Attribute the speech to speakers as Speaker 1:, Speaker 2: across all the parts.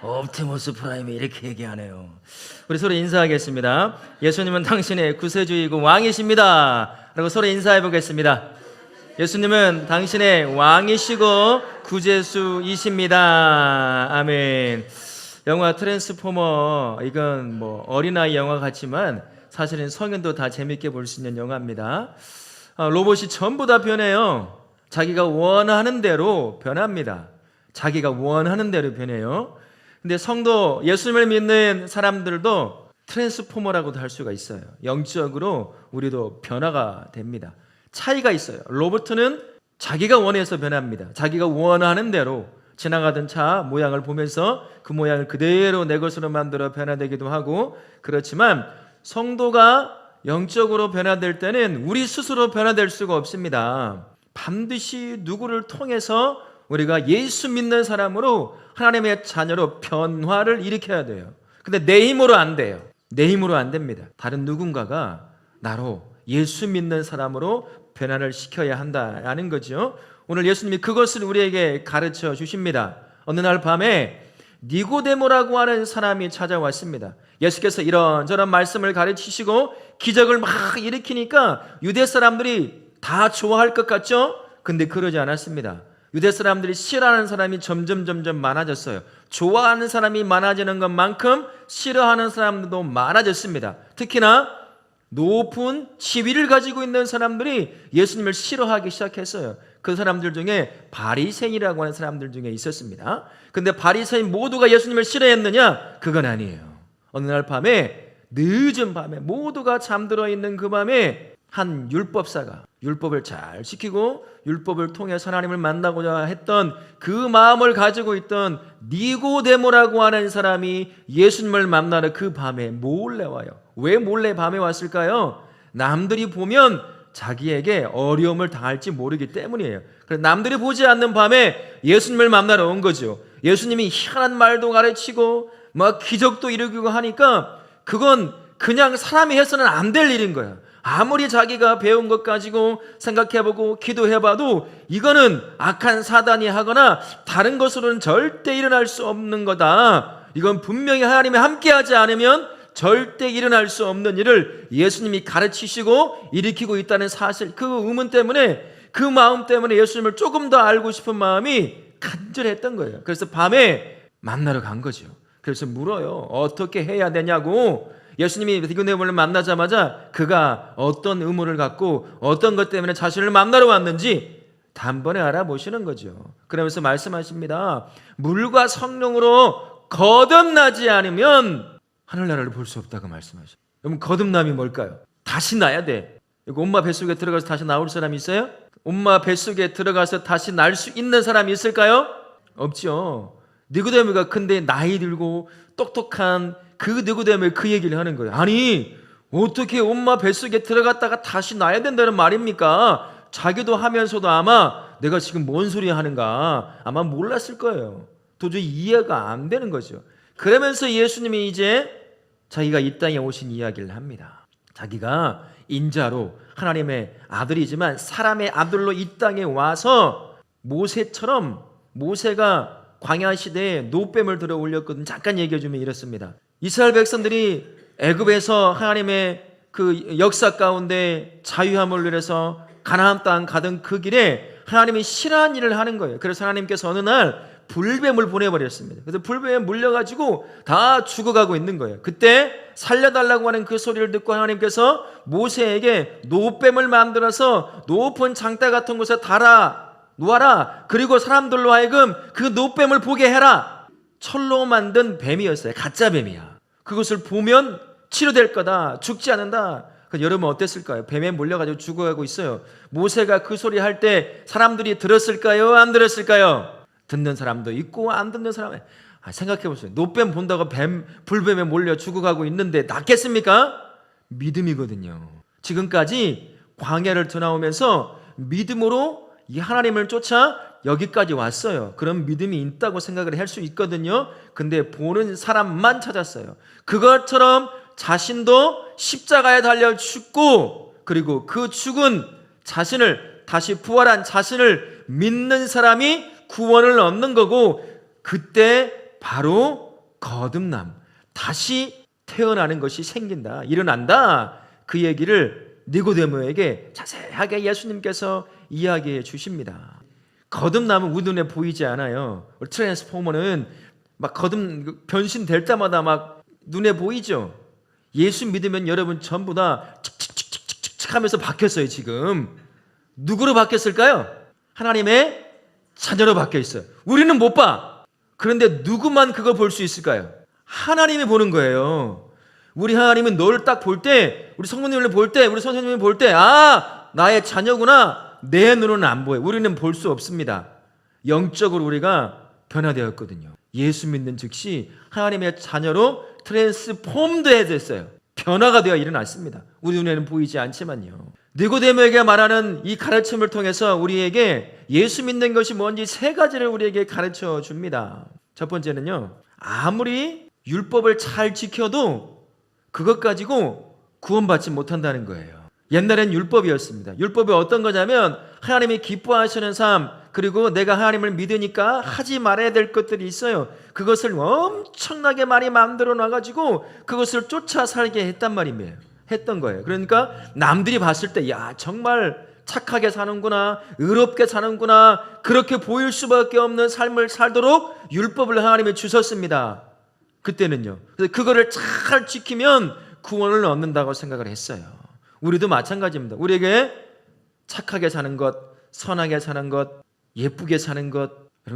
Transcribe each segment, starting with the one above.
Speaker 1: 옵티머스 프라임이 이렇게 얘기하네요. 우리 서로 인사하겠습니다. 예수님은 당신의 구세주이고 왕이십니다. 라고 서로 인사해 보겠습니다. 예수님은 당신의 왕이시고 구제수이십니다. 아멘. 영화 트랜스포머, 이건 뭐 어린아이 영화 같지만 사실은 성인도 다 재밌게 볼 수 있는 영화입니다. 로봇이 전부 다 변해요. 자기가 원하는 대로 변합니다. 자기가 원하는 대로 변해요. 근데 성도, 예수님을 믿는 사람들도 트랜스포머라고도 할 수가 있어요. 영적으로 우리도 변화가 됩니다. 차이가 있어요. 로봇은 자기가 원해서 변합니다. 자기가 원하는 대로 지나가던 차 모양을 보면서 그 모양을 그대로 내 것으로 만들어 변화되기도 하고, 그렇지만 성도가 영적으로 변화될 때는 우리 스스로 변화될 수가 없습니다. 반드시 누구를 통해서 우리가 예수 믿는 사람으로 하나님의 자녀로 변화를 일으켜야 돼요. 근데 내 힘으로 안 돼요. 내 힘으로 안 됩니다. 다른 누군가가 나로 예수 믿는 사람으로 변화를 시켜야 한다라는 거죠. 오늘 예수님이 그것을 우리에게 가르쳐 주십니다. 어느 날 밤에 니고데모라고 하는 사람이 찾아왔습니다. 예수께서 이런저런 말씀을 가르치시고 기적을 막 일으키니까 유대 사람들이 다 좋아할 것 같죠? 근데 그러지 않았습니다. 유대 사람들이 싫어하는 사람이 점점 많아졌어요. 좋아하는 사람이 많아지는 것만큼 싫어하는 사람들도 많아졌습니다. 특히나 높은 지위를 가지고 있는 사람들이 예수님을 싫어하기 시작했어요. 그 사람들 중에 바리새인이라고 하는 사람들 중에 있었습니다. 근데 바리새인 모두가 예수님을 싫어했느냐? 그건 아니에요. 어느 날 밤에, 늦은 밤에, 모두가 잠들어 있는 그 밤에 한 율법사가 율법을 잘 지키고 율법을 통해서 하나님을 만나고자 했던 그 마음을 가지고 있던 니고데모라고 하는 사람이 예수님을 만나러 그 밤에 몰래 와요. 왜 몰래 밤에 왔을까요? 남들이 보면 자기에게 어려움을 당할지 모르기 때문이에요. 그래서 남들이 보지 않는 밤에 예수님을 만나러 온 거죠. 예수님이 희한한 말도 가르치고 막 기적도 일으키고 하니까 그건 그냥 사람이 해서는 안 될 일인 거예요. 아무리 자기가 배운 것 가지고 생각해보고 기도해봐도 이거는 악한 사단이 하거나 다른 것으로는 절대 일어날 수 없는 거다. 이건 분명히 하나님이 함께하지 않으면 절대 일어날 수 없는 일을 예수님이 가르치시고 일으키고 있다는 사실, 그 의문 때문에, 그 마음 때문에 예수님을 조금 더 알고 싶은 마음이 간절했던 거예요. 그래서 밤에 만나러 간 거죠. 그래서 물어요. 어떻게 해야 되냐고. 예수님이 니고데모를 만나자마자 그가 어떤 의무를 갖고 어떤 것 때문에 자신을 만나러 왔는지 단번에 알아보시는 거죠. 그러면서 말씀하십니다. 물과 성령으로 거듭나지 않으면 하늘나라를 볼 수 없다고 말씀하셔요. 여러분, 거듭남이 뭘까요? 다시 나야 돼. 엄마 뱃속에 들어가서 다시 나올 사람이 있어요? 엄마 뱃속에 들어가서 다시 날 수 있는 사람이 있을까요? 없죠. 니고데모가 근데 나이 들고 똑똑한 그 니고데모에 그 얘기를 하는 거예요. 아니, 어떻게 엄마 뱃속에 들어갔다가 다시 나야 된다는 말입니까? 자기도 하면서도 아마 내가 지금 뭔 소리 하는가 아마 몰랐을 거예요. 도저히 이해가 안 되는 거죠. 그러면서 예수님이 이제 자기가 이 땅에 오신 이야기를 합니다. 자기가 인자로 하나님의 아들이지만 사람의 아들로 이 땅에 와서 모세처럼, 모세가 광야 시대에 노뱀을 들어 올렸거든요. 잠깐 얘기해 주면 이렇습니다. 이스라엘 백성들이 애굽에서 하나님의 그 역사 가운데 자유함을 누려서 가나안 땅 가던 그 길에 하나님이 싫어한 일을 하는 거예요. 그래서 하나님께서 어느 날 불뱀을 보내버렸습니다. 그래서 불뱀에 물려가지고 다 죽어가고 있는 거예요. 그때 살려달라고 하는 그 소리를 듣고 하나님께서 모세에게 노뱀을 만들어서 높은 장대 같은 곳에 달아 놓아라. 그리고 사람들로 하여금 그 노뱀을 보게 해라. 철로 만든 뱀이었어요. 가짜 뱀이야. 그것을 보면 치료될 거다. 죽지 않는다. 여러분 어땠을까요? 뱀에 몰려가지고 죽어가고 있어요. 모세가 그 소리 할 때 사람들이 들었을까요? 안 들었을까요? 듣는 사람도 있고 안 듣는 사람. 생각해보세요. 노뱀 본다고 불뱀에 몰려 죽어가고 있는데 낫겠습니까? 믿음이거든요. 지금까지 광야를 드나오면서 믿음으로 이 하나님을 쫓아 여기까지 왔어요. 그런 믿음이 있다고 생각을 할 수 있거든요. 근데 보는 사람만 찾았어요. 그것처럼 자신도 십자가에 달려 죽고, 그리고 그 죽은 자신을, 다시 부활한 자신을 믿는 사람이 구원을 얻는 거고, 그때 바로 거듭남, 다시 태어나는 것이 생긴다, 일어난다. 그 얘기를 니고데모에게 자세하게 예수님께서 이야기해 주십니다. 거듭남은 우리 눈에 보이지 않아요. 트랜스포머는 막 변신될 때마다 막 눈에 보이죠. 예수 믿으면 여러분 전부 다 칙칙칙칙칙 하면서 바뀌었어요. 지금 누구로 바뀌었을까요? 하나님의 자녀로 바뀌어 있어요. 우리는 못 봐. 그런데 누구만 그걸 볼 수 있을까요? 하나님이 보는 거예요. 우리 하나님은 너를 딱 볼 때, 우리 성모님을 볼 때, 우리 선생님을 볼 때, 아, 나의 자녀구나. 내 눈으로는 안 보여요. 우리는 볼 수 없습니다. 영적으로 우리가 변화되었거든요. 예수 믿는 즉시 하나님의 자녀로 트랜스폼드 됐어요. 변화가 되어 일어났습니다. 우리 눈에는 보이지 않지만요. 니고데모에게 말하는 이 가르침을 통해서 우리에게 예수 믿는 것이 뭔지 세 가지를 우리에게 가르쳐 줍니다. 첫 번째는요, 아무리 율법을 잘 지켜도 그것 가지고 구원받지 못한다는 거예요. 옛날엔 율법이었습니다. 율법이 어떤 거냐면 하나님이 기뻐하시는 삶, 그리고 내가 하나님을 믿으니까 하지 말아야 될 것들이 있어요. 그것을 엄청나게 많이 만들어 놔가지고 그것을 쫓아 살게 했던 거예요. 그러니까 남들이 봤을 때, 야, 정말 착하게 사는구나, 의롭게 사는구나, 그렇게 보일 수밖에 없는 삶을 살도록 율법을 하나님이 주셨습니다. 그때는요. 그래서 그거를 잘 지키면 구원을 얻는다고 생각을 했어요. 우리도 마찬가지입니다. 우리에게 착하게 사는 것, 선하게 사는 것, 예쁘게 사는 것,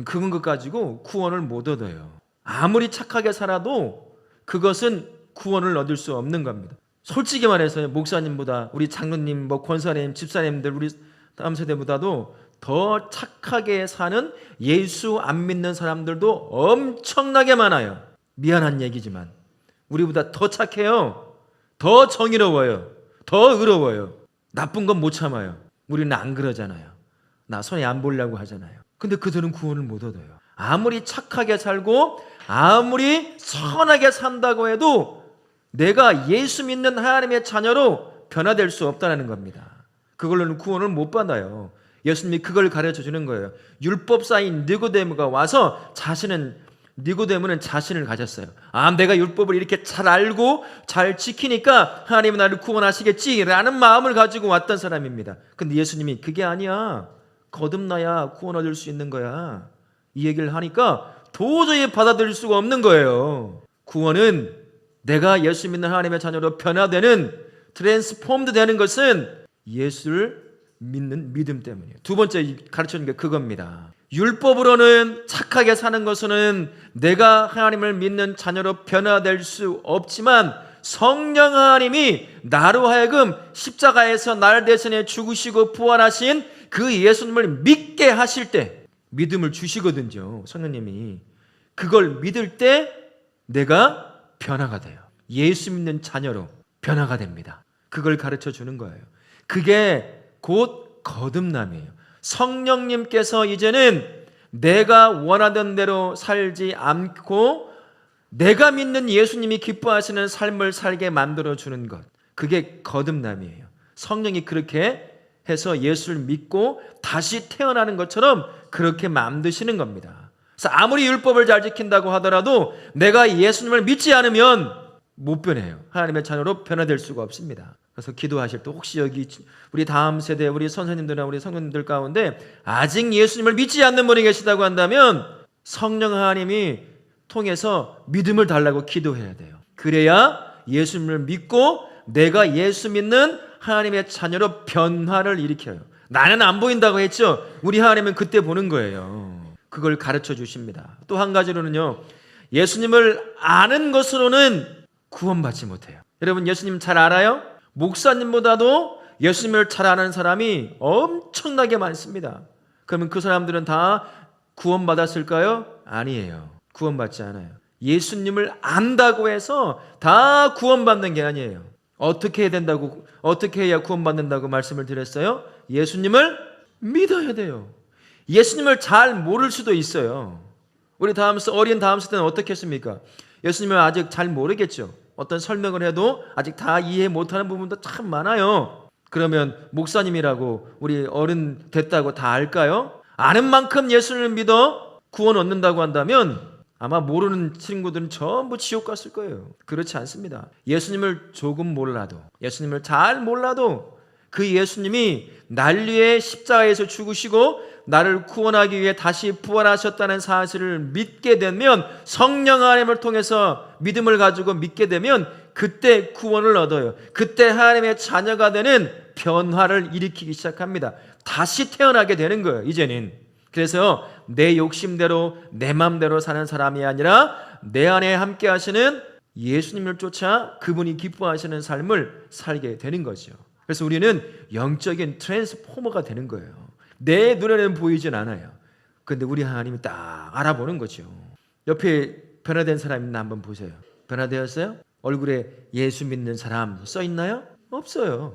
Speaker 1: 그런 것 가지고 구원을 못 얻어요. 아무리 착하게 살아도 그것은 구원을 얻을 수 없는 겁니다. 솔직히 말해서 목사님보다, 우리 장로님, 권사님, 집사님들, 우리 다음 세대보다도 더 착하게 사는 예수 안 믿는 사람들도 엄청나게 많아요. 미안한 얘기지만 우리보다 더 착해요. 더 정의로워요. 더 의로워요. 나쁜 건 못 참아요. 우리는 안 그러잖아요. 나 손에 안 보려고 하잖아요. 근데 그들은 구원을 못 얻어요. 아무리 착하게 살고 아무리 선하게 산다고 해도 내가 예수 믿는 하나님의 자녀로 변화될 수 없다는 겁니다. 그걸로는 구원을 못 받아요. 예수님이 그걸 가르쳐 주는 거예요. 율법사인 니고데모가 와서 니고데모는 자신을 가졌어요. 아, 내가 율법을 이렇게 잘 알고 잘 지키니까 하나님은 나를 구원하시겠지라는 마음을 가지고 왔던 사람입니다. 근데 예수님이 그게 아니야. 거듭나야 구원 얻을 수 있는 거야. 이 얘기를 하니까 도저히 받아들일 수가 없는 거예요. 구원은 내가 예수 믿는 하나님의 자녀로 변화되는, 트랜스폼드 되는 것은 예수를 믿는 믿음 때문이에요. 두 번째 가르쳐주는 게 그겁니다. 율법으로는 착하게 사는 것은 내가 하나님을 믿는 자녀로 변화될 수 없지만 성령 하나님이 나로 하여금 십자가에서 나를 대신해 죽으시고 부활하신 그 예수님을 믿게 하실 때 믿음을 주시거든요. 성령님이. 그걸 믿을 때 내가 변화가 돼요. 예수 믿는 자녀로 변화가 됩니다. 그걸 가르쳐 주는 거예요. 그게 곧 거듭남이에요. 성령님께서 이제는 내가 원하던 대로 살지 않고 내가 믿는 예수님이 기뻐하시는 삶을 살게 만들어주는 것, 그게 거듭남이에요. 성령이 그렇게 해서 예수를 믿고 다시 태어나는 것처럼 그렇게 만드시는 겁니다. 그래서 아무리 율법을 잘 지킨다고 하더라도 내가 예수님을 믿지 않으면 못 변해요. 하나님의 자녀로 변화될 수가 없습니다. 그래서 기도하실 때 혹시 여기 우리 다음 세대 우리 선생님들이나 우리 성도님들 가운데 아직 예수님을 믿지 않는 분이 계시다고 한다면 성령 하나님이 통해서 믿음을 달라고 기도해야 돼요. 그래야 예수님을 믿고 내가 예수 믿는 하나님의 자녀로 변화를 일으켜요. 나는 안 보인다고 했죠. 우리 하나님은 그때 보는 거예요. 그걸 가르쳐 주십니다. 또 한 가지로는요, 예수님을 아는 것으로는 구원받지 못해요. 여러분 예수님 잘 알아요? 목사님보다도 예수님을 잘 아는 사람이 엄청나게 많습니다. 그러면 그 사람들은 다 구원받았을까요? 아니에요. 구원받지 않아요. 예수님을 안다고 해서 다 구원받는 게 아니에요. 어떻게 해야 구원받는다고 말씀을 드렸어요? 예수님을 믿어야 돼요. 예수님을 잘 모를 수도 있어요. 우리 어린 다음 세대는 어떻게 했습니까? 예수님을 아직 잘 모르겠죠. 어떤 설명을 해도 아직 다 이해 못하는 부분도 참 많아요. 그러면 목사님이라고 우리 어른 됐다고 다 알까요? 아는 만큼 예수를 믿어 구원 얻는다고 한다면 아마 모르는 친구들은 전부 지옥 갔을 거예요. 그렇지 않습니다. 예수님을 조금 몰라도, 예수님을 잘 몰라도 그 예수님이 날 위해 십자가에서 죽으시고 나를 구원하기 위해 다시 부활하셨다는 사실을 믿게 되면, 성령 하나님을 통해서 믿음을 가지고 믿게 되면 그때 구원을 얻어요. 그때 하나님의 자녀가 되는 변화를 일으키기 시작합니다. 다시 태어나게 되는 거예요, 이제는. 그래서 내 욕심대로 내 맘대로 사는 사람이 아니라 내 안에 함께 하시는 예수님을 쫓아 그분이 기뻐하시는 삶을 살게 되는 거죠. 그래서 우리는 영적인 트랜스포머가 되는 거예요. 내 눈에는 보이진 않아요. 그런데 우리 하나님이 딱 알아보는 거죠. 옆에 변화된 사람 있나 한번 보세요. 변화되었어요? 얼굴에 예수 믿는 사람 써 있나요? 없어요.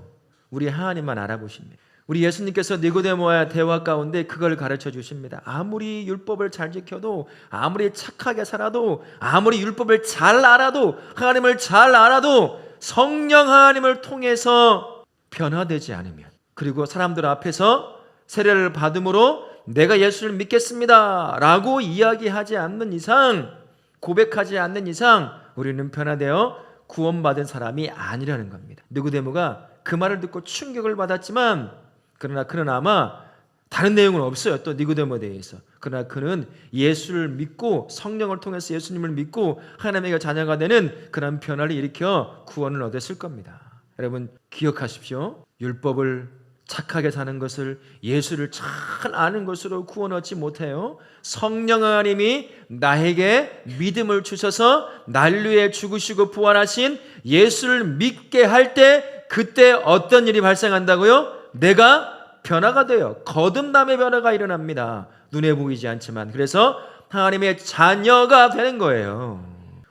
Speaker 1: 우리 하나님만 알아보십니다. 우리 예수님께서 니고데모와의 대화 가운데 그걸 가르쳐 주십니다. 아무리 율법을 잘 지켜도, 아무리 착하게 살아도, 아무리 율법을 잘 알아도, 하나님을 잘 알아도 성령 하나님을 통해서 변화되지 않으면, 그리고 사람들 앞에서 세례를 받음으로 내가 예수를 믿겠습니다 라고 이야기하지 않는 이상, 고백하지 않는 이상 우리는 변화되어 구원받은 사람이 아니라는 겁니다. 니고데모가 그 말을 듣고 충격을 받았지만, 그러나 그는 아마 다른 내용은 없어요. 또 니고데모에 대해서. 그러나 그는 예수를 믿고 성령을 통해서 예수님을 믿고 하나님의 자녀가 되는 그런 변화를 일으켜 구원을 얻었을 겁니다. 여러분 기억하십시오. 율법을 착하게 사는 것을, 예수를 잘 아는 것으로 구원 얻지 못해요. 성령 하나님이 나에게 믿음을 주셔서 날 위해 죽으시고 부활하신 예수를 믿게 할 때, 그때 어떤 일이 발생한다고요? 내가 변화가 돼요. 거듭남의 변화가 일어납니다. 눈에 보이지 않지만. 그래서 하나님의 자녀가 되는 거예요.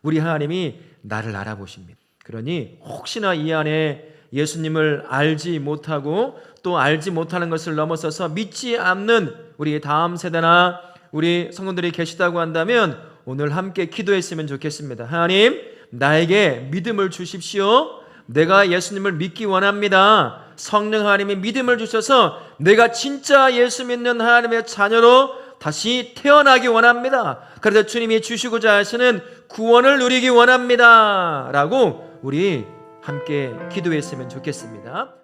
Speaker 1: 우리 하나님이 나를 알아보십니다. 그러니 혹시나 이 안에 예수님을 알지 못하고 또 알지 못하는 것을 넘어서서 믿지 않는 우리 다음 세대나 우리 성도들이 계시다고 한다면 오늘 함께 기도했으면 좋겠습니다. 하나님, 나에게 믿음을 주십시오. 내가 예수님을 믿기 원합니다. 성령 하나님이 믿음을 주셔서 내가 진짜 예수 믿는 하나님의 자녀로 다시 태어나기 원합니다. 그래서 주님이 주시고자 하시는 구원을 누리기 원합니다 라고 우리 함께 기도했으면 좋겠습니다.